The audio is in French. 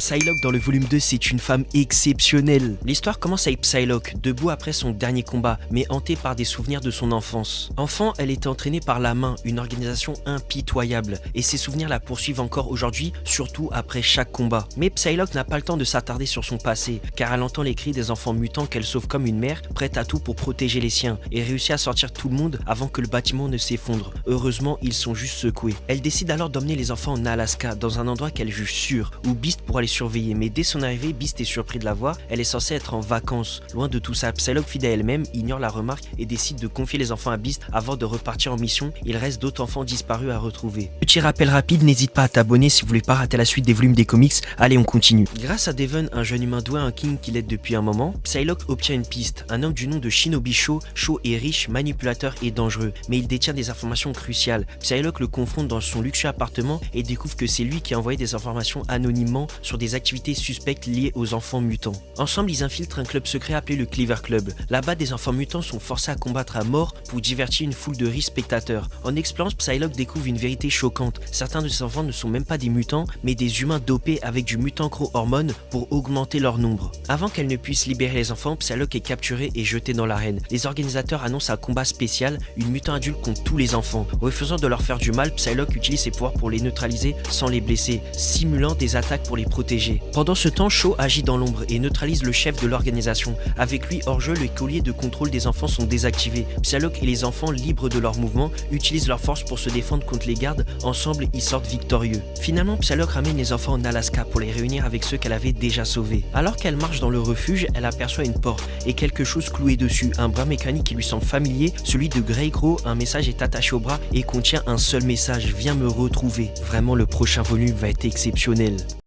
Psylocke dans le volume 2, c'est une femme exceptionnelle. L'histoire commence avec Psylocke, debout après son dernier combat, mais hantée par des souvenirs de son enfance. Enfant, elle était entraînée par la Main, une organisation impitoyable, et ses souvenirs la poursuivent encore aujourd'hui, surtout après chaque combat. Mais Psylocke n'a pas le temps de s'attarder sur son passé, car elle entend les cris des enfants mutants qu'elle sauve comme une mère, prête à tout pour protéger les siens, et réussit à sortir tout le monde avant que le bâtiment ne s'effondre. Heureusement, ils sont juste secoués. Elle décide alors d'emmener les enfants en Alaska, dans un endroit qu'elle juge sûr, où Beast pourra les surveiller, mais dès son arrivée, Beast est surpris de la voir, elle est censée être en vacances. Loin de tout ça, Psylocke, fidèle à elle-même, ignore la remarque et décide de confier les enfants à Beast avant de repartir en mission. Il reste d'autres enfants disparus à retrouver. Petit rappel rapide, n'hésite pas à t'abonner si vous voulez pas rater la suite des volumes des comics. Allez, on continue. Grâce à Devon, un jeune humain doué, un king qui l'aide depuis un moment, Psylocke obtient une piste. Un homme du nom de Shinobi Sho. Sho est riche, manipulateur et dangereux, mais il détient des informations cruciales. Psylocke le confronte dans son luxueux appartement et découvre que c'est lui qui a envoyé des informations anonymement sur des activités suspectes liées aux enfants mutants. Ensemble, ils infiltrent un club secret appelé le Cleaver Club. Là-bas, des enfants mutants sont forcés à combattre à mort pour divertir une foule de riches spectateurs. En explorant, Psylocke découvre une vérité choquante. Certains de ces enfants ne sont même pas des mutants, mais des humains dopés avec du mutancro-hormone pour augmenter leur nombre. Avant qu'elle ne puisse libérer les enfants, Psylocke est capturée et jetée dans l'arène. Les organisateurs annoncent un combat spécial, une mutant adulte contre tous les enfants. Refusant de leur faire du mal, Psylocke utilise ses pouvoirs pour les neutraliser sans les blesser, simulant des attaques pour les protéger. Pendant ce temps, Sho agit dans l'ombre et neutralise le chef de l'organisation. Avec lui hors jeu, les colliers de contrôle des enfants sont désactivés. Psylocke et les enfants, libres de leurs mouvements, utilisent leur force pour se défendre contre les gardes. Ensemble, ils sortent victorieux. Finalement, Psylocke ramène les enfants en Alaska pour les réunir avec ceux qu'elle avait déjà sauvés. Alors qu'elle marche dans le refuge, elle aperçoit une porte et quelque chose cloué dessus, un bras mécanique qui lui semble familier, celui de Grey Crow. Un message est attaché au bras et contient un seul message: viens me retrouver. Vraiment, le prochain volume va être exceptionnel.